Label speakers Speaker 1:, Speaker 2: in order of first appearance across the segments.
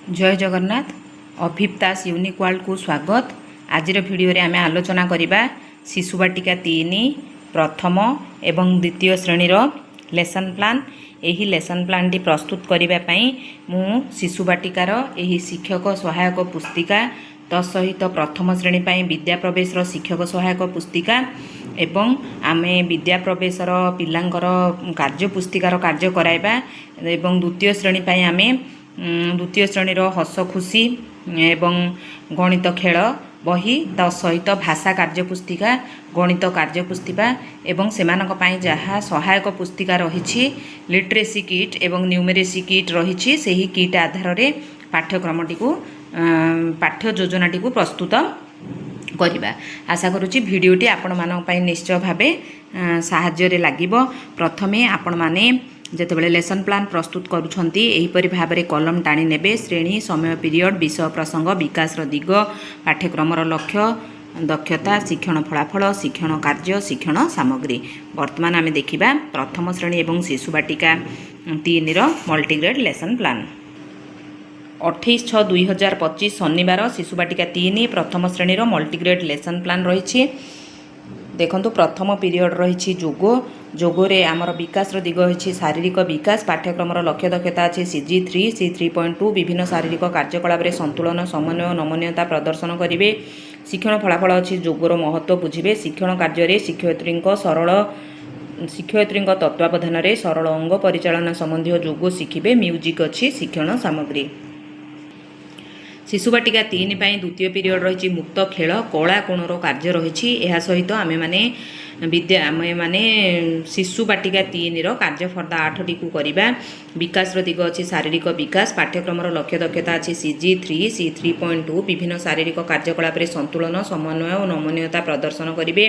Speaker 1: जय Jagannath. अभिप्ता unique world को स्वागत। आज भिडियो आम आलोचना करवा शिशु बाटिका 3 प्रथम एवं द्वितीय श्रेणीर लेसन प्लान। यही लेसन प्लान टी प्रस्तुत करने मु शिशु बाटिकार यही शिक्षक सहायक पुस्तिका तसहित प्रथम श्रेणी विद्या प्रवेश शिक्षक सहायक पुस्तिका एवं आमे विद्या प्रवेशर पिलांकर कार्य पुस्तिकार कार्य कराइबा एवं द्वितीय श्रेणी आमे द्वितीय श्रेणीर हस खुशी एवं गणित खेल बही सहित भाषा कार्य पुस्तिका गणित कार्य पुस्तिका एवं सेमानक पई जहाँ सहायक पुस्तिका रही लिटरेसी किट एवं न्यूमेरेसी किट रही सही किट आधार रे पाठ्यक्रमटी को पाठ्य योजनाटी को प्रस्तुत करवा। आशा करुच्ची भिडटी आपण मानक निश्चय भावे साहाय्य लागिबो। प्रथमे आपण माने जेतेबेले लेसन प्लान प्रस्तुत करूछंती एहीपरि भाबरे कलम टाणी नेबे। श्रेणी समय पीरियड विषय प्रसंग विकास दिग पाठ्यक्रमर लक्ष्य दक्षता शिक्षण फलाफल शिक्षण कार्य शिक्षण सामग्री। वर्तमान आमे देखिबा प्रथम श्रेणी एवं शिशु बाटिका 3 रो मल्टीग्रेड लेसन प्लान। 28/6/2025 शनिवार शिशु बाटिका 3 प्रथम श्रेणीर मल्टीग्रेड लेसन प्लान रही। देखंतु प्रथम पीरियड रही जोग जोगरे आमर विकास दिग होछि शारीरिक विकास पाठ्यक्रमर लक्ष्य दक्षता अछि CG3 C3.2 विभिन्न शारीरिक कार्यकलाप रे संतुलन समन्वय नमनीयता प्रदर्शन करिवे। शिक्षण फलाफल अछि जोगर महत्व बुझिबे। शिक्षण कार्य रे शिक्षयित्री तत्वावधान रे सरल अंग परिचालन संबंधी जोग शिखिबे। म्यूजिक अछि शिक्षण सामग्री। शिशु बाटिका 3 द्वितीय पीरियड रही मुक्त खेल कला कोणर कार्य रही। यह सहित आमे माने शिशु बाटिका 3 कार्य फर्दा 8 टी को करवा। विकास दिग अच्छी शारीरिक विकास पाठ्यक्रमर लक्ष्य दक्षता अच्छी CG3 C3.2 विभिन्न शारीरिक कार्यकलाप संतुलन समन्वय और नमनीयता प्रदर्शन करेंगे।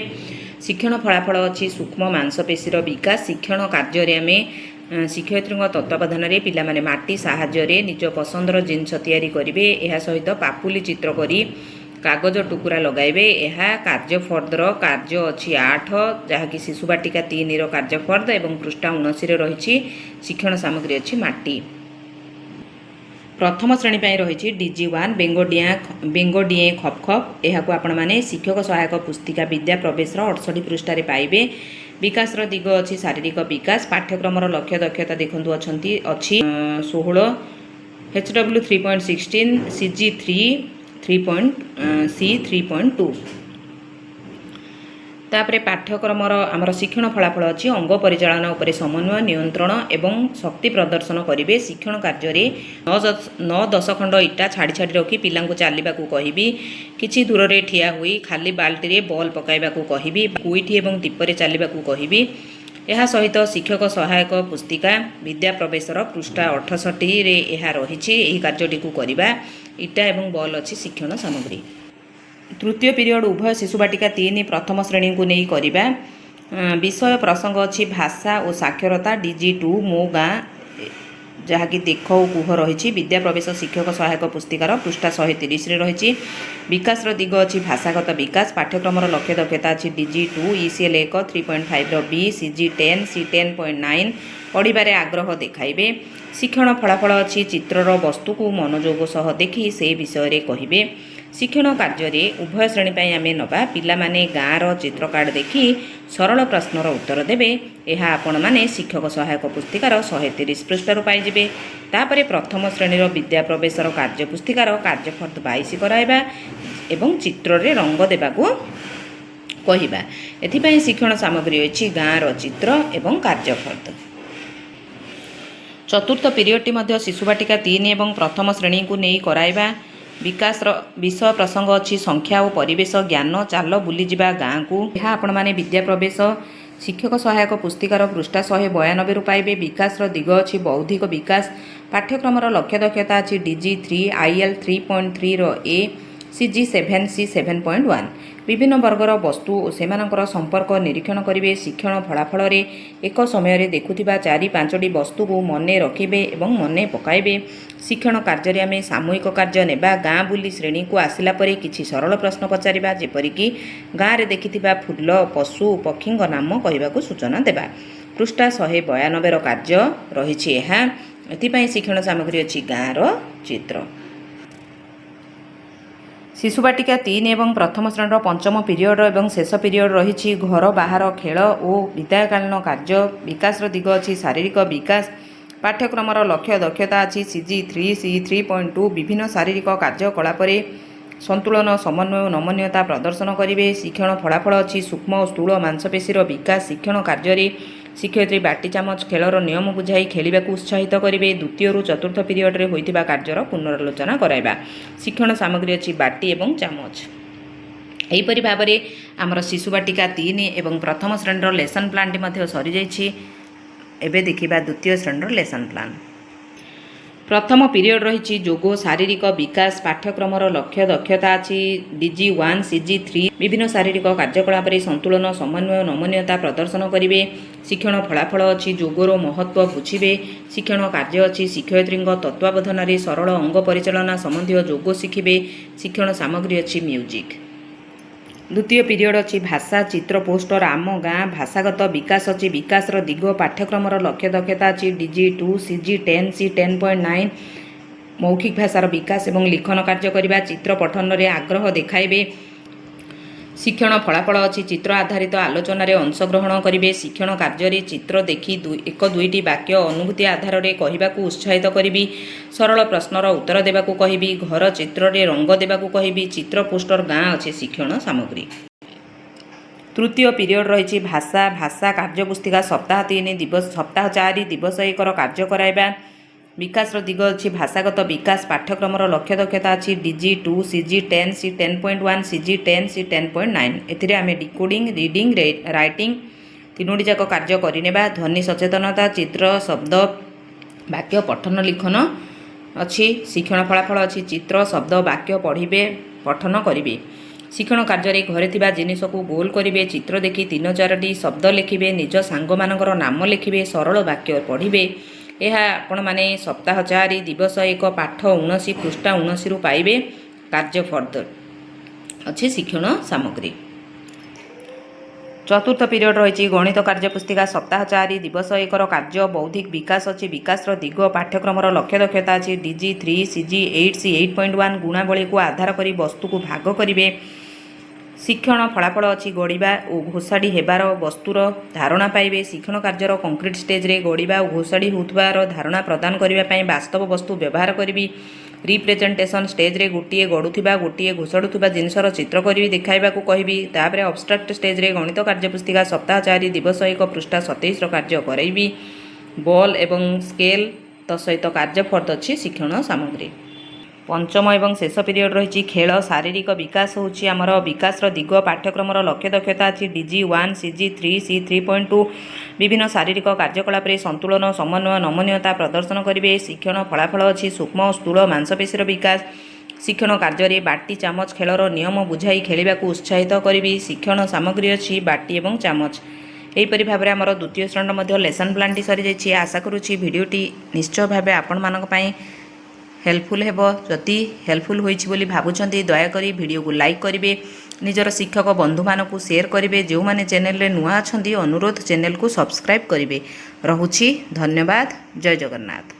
Speaker 1: शिक्षण फलाफल अच्छी सूक्ष्म मांसपेशीर विकास शिक्षण कार्य आम शिक्षयित्री तत्वावधान में पिला माने माटी साहाय्य निज पसंदर जिनस तैयारी करेंगे। यह सहित पापुली चित्र करी कागज टुकुरा लगाइबे। यह कार्यफर्दर कार्य अच्छी 8 जहाँकि शिशु बाटिका 3 कार्यफर्द एवं पृष्ठा 19 रही शिक्षण सामग्री अच्छी माटी। प्रथम श्रेणी रही DG1 बेंगोडिए खप खप। यह आपण माने शिक्षक सहायक पुस्तिका विद्या प्रवेश 68 पृष्ठारे पाइबे। विकास दिग अच्छी शारीरिक विकास पाठ्यक्रमर लक्ष्य दक्षता देखु अच्छी 16 HW 3.16 CG3 C3.2 तापरे पाठ्यक्रमर आमर शिक्षण फलाफल अच्छी अंग परिचालन उपरे समन्वय नियंत्रण एवं शक्ति प्रदर्शन करेंगे। शिक्षण कार्य 9-10 खंड इटा छाड़ी छाड़ी रखी पिला चलने को कहबी। किछि दूर रे ठिया हुई खाली बाल्टी रे बॉल पकाइबा को कहबी। कुईठी एवं दीपरे चलने को कहबी। यह सहित शिक्षक सहायक पुस्तिका विद्या प्रवेशर पृष्ठा 68 रे यह रही कार्यटी को करवा। इटा एवं बॉल अच्छी शिक्षण सामग्री। तृतीय पीरियड उभय शिशु बाटिका 3 प्रथम श्रेणी को नहीं करवा। विषय प्रसंग अच्छी भाषा और साक्षरता DG2 मो गाँ जहाँकि देख और कुह रही। विद्या प्रवेश शिक्षक सहायक पुस्तिकार पृष्ठा 130 रही। विकास दिग अच्छी भाषागत विकास पाठ्यक्रमर लक्ष्य दक्षता अच्छी DG2 ECL 1 3.5 B CG10 C10.9 पढ़ारे आग्रह देखाइबे। शिक्षण फलाफल अच्छी चित्रर वस्तु को मनोयोग सह देखि से विषय रे कहिबे। शिक्षण कार्य उभय श्रेणी आमे नबा पिला माने गाँर चित्र कार्ड देखि सरल प्रश्नर उत्तर देबे। यह आपण माने शिक्षक सहायक पुस्तिकार 130 पृष्ठार पाइबे। तापरे प्रथम श्रेणीर विद्या प्रवेशर कार्य पुस्तिकार कार्यफर्द 22 कराइबा एवं चित्र रे रंग देबाको कहिबा। एथिपई शिक्षण सामग्री अछि गाँर चित्र एवं कार्यफर्द। चतुर्थ पीरियडटी मध्य शिशु बाटिका 3 एवं प्रथम श्रेणी को नहीं कराइबा। विकास विषय प्रसंग अच्छी संख्या और परिवेश ज्ञान चाल बुली जावा गाँ को। यह आपण माने विद्या प्रवेश शिक्षक सहायक पुस्तिकार पृष्ठा 192 रु पाइबे। विकास दिग अच्छी बौद्धिक विकास पाठ्यक्रमर लक्ष्य दक्षता अच्छी DG3 IL 3.3 A CG7 C7.1 विभिन्न वर्गर वस्तु और सेमानकर संपर्क निरीक्षण करेंगे। शिक्षण फलाफल एक समय देखुथिबा 4-5टी वस्तु को मने रखिबे एवं मने पकाइबे। शिक्षण कार्य आम सामूहिक कार्य नेबा गाँ बुली श्रेणी को आसिला परे किछि सरल प्रश्न पचारिबा जेपरिक गाँ रे देखिथिबा फूल पशु पक्षी नाम कहबाकू सूचना देबा। पृष्ठा 192 कार्य रही। एथिपाई शिक्षण सामग्री अच्छी गाँर चित्र। ଶିଶୁ ବାଟିକା 3 ଏବଂ ପ୍ରଥମ ଶ୍ରେଣୀର ପଞ୍ଚମ ପିରିୟଡ଼ ଏବଂ ଶେଷ ପିରିୟଡ଼ ରହିଛି। ଘର ବାହାର ଖେଳ ଓ ବିଦାୟକାଳୀନ କାର୍ଯ୍ୟ। ବିକାଶର ଦିଗ ଅଛି ଶାରୀରିକ ବିକାଶ। ପାଠ୍ୟକ୍ରମର ଲକ୍ଷ୍ୟ ଦକ୍ଷତା ଅଛି CG3 C3.2 ବିଭିନ୍ନ ଶାରୀରିକ କାର୍ଯ୍ୟକଳାପରେ ସନ୍ତୁଳନ ସମନ୍ୱୟ ଓ ନମନୀୟତା ପ୍ରଦର୍ଶନ କରିବେ। ଶିକ୍ଷଣ ଫଳାଫଳ ଅଛି ସୂକ୍ଷ୍ମ ଓ ସ୍ଥୂଳ ମାଂସପେଶୀର ବିକାଶ। ଶିକ୍ଷଣ କାର୍ଯ୍ୟରେ ଶିକ୍ଷୟିତ୍ରୀ ବାଟି ଚାମଚ ଖେଳର ନିୟମ ବୁଝାଇ ଖେଳିବାକୁ ଉତ୍ସାହିତ କରିବେ। ଦ୍ୱିତୀୟରୁ ଚତୁର୍ଥ ପିରିୟଡ଼ରେ ହୋଇଥିବା କାର୍ଯ୍ୟର ପୁନରାଲୋଚନା କରାଇବା। ଶିକ୍ଷଣ ସାମଗ୍ରୀ ଅଛି ବାଟି ଏବଂ ଚାମଚ। ଏହିପରି ଭାବରେ ଆମର ଶିଶୁ ବାଟିକା 3 ଏବଂ ପ୍ରଥମ ଶ୍ରେଣୀର ଲେସନ୍ ପ୍ଲାନ୍ଟି ମଧ୍ୟ ସରିଯାଇଛି। ଏବେ ଦେଖିବା ଦ୍ୱିତୀୟ ଶ୍ରେଣୀର ଲେସନ୍ ପ୍ଲାନ୍। ପ୍ରଥମ ପିରିୟଡ଼ ରହିଛି ଯୋଗ ଶାରୀରିକ ବିକାଶ। ପାଠ୍ୟକ୍ରମର ଲକ୍ଷ୍ୟ ଦକ୍ଷତା ଅଛି DG1 CG3 ବିଭିନ୍ନ ଶାରୀରିକ କାର୍ଯ୍ୟକଳାପରେ ସନ୍ତୁଳନ ସମନ୍ୱୟ ନମନୀୟତା ପ୍ରଦର୍ଶନ କରିବେ। ଶିକ୍ଷଣ ଫଳାଫଳ ଅଛି ଯୋଗର ମହତ୍ତ୍ୱ ବୁଝିବେ। ଶିକ୍ଷଣ କାର୍ଯ୍ୟ ଅଛି ଶିକ୍ଷୟିତ୍ରୀଙ୍କ ତତ୍ତ୍ୱାବଧାନରେ ସରଳ ଅଙ୍ଗ ପରିଚାଳନା ସମ୍ବନ୍ଧୀୟ ଯୋଗ ଶିଖିବେ। ଶିକ୍ଷଣ ସାମଗ୍ରୀ ଅଛି ମ୍ୟୁଜିକ୍। ଦ୍ୱିତୀୟ ପିରିୟଡ଼ ଅଛି ଭାଷା ଚିତ୍ର ପୋଷ୍ଟର ଆମ ଗାଁ ଭାଷାଗତ ବିକାଶ ଅଛି ବିକାଶର ଦିଗ। ପାଠ୍ୟକ୍ରମର ଲକ୍ଷ୍ୟ ଦକ୍ଷତା ଅଛି DG2 CG10 C10.9 ମୌଖିକ ଭାଷାର ବିକାଶ ଏବଂ ଲିଖନ କାର୍ଯ୍ୟ କରିବା। ଚିତ୍ର ପଠନରେ ଆଗ୍ରହ ଦେଖାଇବେ। ଶିକ୍ଷଣ ଫଳାଫଳ ଅଛି ଚିତ୍ର ଆଧାରିତ ଆଲୋଚନାରେ ଅଂଶଗ୍ରହଣ କରିବେ। ଶିକ୍ଷଣ କାର୍ଯ୍ୟରେ ଚିତ୍ର ଦେଖି 1-2ଟି ବାକ୍ୟ ଅନୁଭୂତି ଆଧାରରେ କହିବାକୁ ଉତ୍ସାହିତ କରିବି। ସରଳ ପ୍ରଶ୍ନର ଉତ୍ତର ଦେବାକୁ କହିବି। ଘର ଚିତ୍ରରେ ରଙ୍ଗ ଦେବାକୁ କହିବି। ଚିତ୍ର ପୋଷ୍ଟର ଗାଁ ଅଛି ଶିକ୍ଷଣ ସାମଗ୍ରୀ। ତୃତୀୟ ପିରିୟଡ଼ ରହିଛି ଭାଷା ଭାଷା କାର୍ଯ୍ୟପୁସ୍ତିକା ସପ୍ତାହ 4 ଦିବସ 1ର କାର୍ଯ୍ୟ କରାଇବା। ବିକାଶର ଦିଗ ଅଛି ଭାଷାଗତ ବିକାଶ। ପାଠ୍ୟକ୍ରମର ଲକ୍ଷ୍ୟ ଦକ୍ଷତା ଅଛି DG2 CG10 C10.1 CG10 C10.9 ଏଥିରେ ଆମେ ଡିକୋଡ଼ିଂ ରିଡ଼ିଂ ରାଇଟିଂ ତିନୋଟି ଯାକ କାର୍ଯ୍ୟ କରିନେବା। ଧ୍ୱନି ସଚେତନତା ଚିତ୍ର ଶବ୍ଦ ବାକ୍ୟ ପଠନ ଲିଖନ ଅଛି। ଶିକ୍ଷଣ ଫଳାଫଳ ଅଛି ଚିତ୍ର ଶବ୍ଦ ବାକ୍ୟ ପଢ଼ିବେ ପଠନ କରିବେ। ଶିକ୍ଷଣ କାର୍ଯ୍ୟରେ ଘରେ ଥିବା ଜିନିଷକୁ ଗୋଲ କରିବେ। ଚିତ୍ର ଦେଖି 3-4ଟି ଶବ୍ଦ ଲେଖିବେ। ନିଜ ସାଙ୍ଗମାନଙ୍କର ନାମ ଲେଖିବେ। ସରଳ ବାକ୍ୟ ପଢ଼ିବେ। ଏହା ଆପଣମାନେ ସପ୍ତାହ 4 ଦିବସ 1 ପାଠ 19 ପୃଷ୍ଠା 19ରୁ ପାଇବେ। କାର୍ଯ୍ୟ ଫର୍ଦର ଅଛି ଶିକ୍ଷଣ ସାମଗ୍ରୀ। ଚତୁର୍ଥ ପିରିୟଡ଼ ରହିଛି ଗଣିତ କାର୍ଯ୍ୟପୁସ୍ତିକା ସପ୍ତାହ 4 ଦିବସ 1ର କାର୍ଯ୍ୟ ବୌଦ୍ଧିକ ବିକାଶ ଅଛି ବିକାଶର ଦିଗ। ପାଠ୍ୟକ୍ରମର ଲକ୍ଷ୍ୟ ଦକ୍ଷତା ଅଛି DG3 CG8 C8.1 ଗୁଣାବଳୀକୁ ଆଧାର କରି ବସ୍ତୁକୁ ଭାଗ କରିବେ। ଶିକ୍ଷଣ ଫଳାଫଳ ଅଛି ଗଢ଼ିବା ଓ ଘୋଷାଡ଼ି ହେବାର ବସ୍ତୁର ଧାରଣା ପାଇବେ। ଶିକ୍ଷଣ କାର୍ଯ୍ୟର କଂକ୍ରିଟ ଷ୍ଟେଜରେ ଗଢ଼ିବା ଓ ଘୋଷାଡ଼ି ହେଉଥିବାର ଧାରଣା ପ୍ରଦାନ କରିବା ପାଇଁ ବାସ୍ତବ ବସ୍ତୁ ବ୍ୟବହାର କରିବି। ରିପ୍ରେଜେଣ୍ଟେସନ ଷ୍ଟେଜରେ ଗୋଟିଏ ଗଢ଼ୁଥିବା ଗୋଟିଏ ଘୋଷାଡ଼ୁଥିବା ଜିନିଷର ଚିତ୍ର କରି ଦେଖାଇବାକୁ କହିବି। ତାପରେ ଅବଷ୍ଟ୍ରାକ୍ଟ ଷ୍ଟେଜରେ ଗଣିତ କାର୍ଯ୍ୟପୁସ୍ତିକା ସପ୍ତାହ 4 ଦିବସ 1 ପୃଷ୍ଠା 27ର କାର୍ଯ୍ୟ କରାଇବି। ବଲ୍ ଏବଂ ସ୍କେଲ ସହିତ କାର୍ଯ୍ୟ ଫର୍ଦ ଅଛି ଶିକ୍ଷଣ ସାମଗ୍ରୀ। ପଞ୍ଚମ ଏବଂ ଶେଷ ପିରିୟଡ଼ ରହିଛି ଖେଳ ଶାରୀରିକ ବିକାଶ ହେଉଛି ଆମର ବିକାଶର ଦିଗ। ପାଠ୍ୟକ୍ରମର ଲକ୍ଷ୍ୟ ଦକ୍ଷତା ଅଛି DG1 CG3 C3.2 ବିଭିନ୍ନ ଶାରୀରିକ କାର୍ଯ୍ୟକଳାପରେ ସନ୍ତୁଳନ ସମନ୍ୱୟ ନମନୀୟତା ପ୍ରଦର୍ଶନ କରିବେ। ଶିକ୍ଷଣ ଫଳାଫଳ ଅଛି ସୂକ୍ଷ୍ମ ଓ ସ୍ଥୂଳ ମାଂସପେଶୀର ବିକାଶ। ଶିକ୍ଷଣ କାର୍ଯ୍ୟରେ ବାଟି ଚାମଚ ଖେଳର ନିୟମ ବୁଝାଇ ଖେଳିବାକୁ ଉତ୍ସାହିତ କରିବି। ଶିକ୍ଷଣ ସାମଗ୍ରୀ ଅଛି ବାଟି ଏବଂ ଚାମଚ। ଏହିପରି ଭାବରେ ଆମର ଦ୍ୱିତୀୟ ଶ୍ରେଣୀର ମଧ୍ୟ ଲେସନ୍ ପ୍ଲାନ୍ଟି ସରିଯାଇଛି। ଆଶା କରୁଛି ଭିଡ଼ିଓଟି ନିଶ୍ଚୟ ଭାବେ ଆପଣମାନଙ୍କ ପାଇଁ ହେଲ୍ପଫୁଲ୍ ହେବ। ଯଦି ହେଲ୍ପଫୁଲ୍ ହୋଇଛି ବୋଲି ଭାବୁଛନ୍ତି ଦୟାକରି ଭିଡ଼ିଓକୁ ଲାଇକ୍ କରିବେ। ନିଜର ଶିକ୍ଷକ ବନ୍ଧୁମାନଙ୍କୁ ସେୟାର କରିବେ। ଯେଉଁମାନେ ଚ୍ୟାନେଲରେ ନୂଆ ଅଛନ୍ତି ଅନୁରୋଧ ଚ୍ୟାନେଲକୁ ସବସ୍କ୍ରାଇବ୍ କରିବେ। ରହୁଛି ଧନ୍ୟବାଦ। ଜୟ ଜଗନ୍ନାଥ।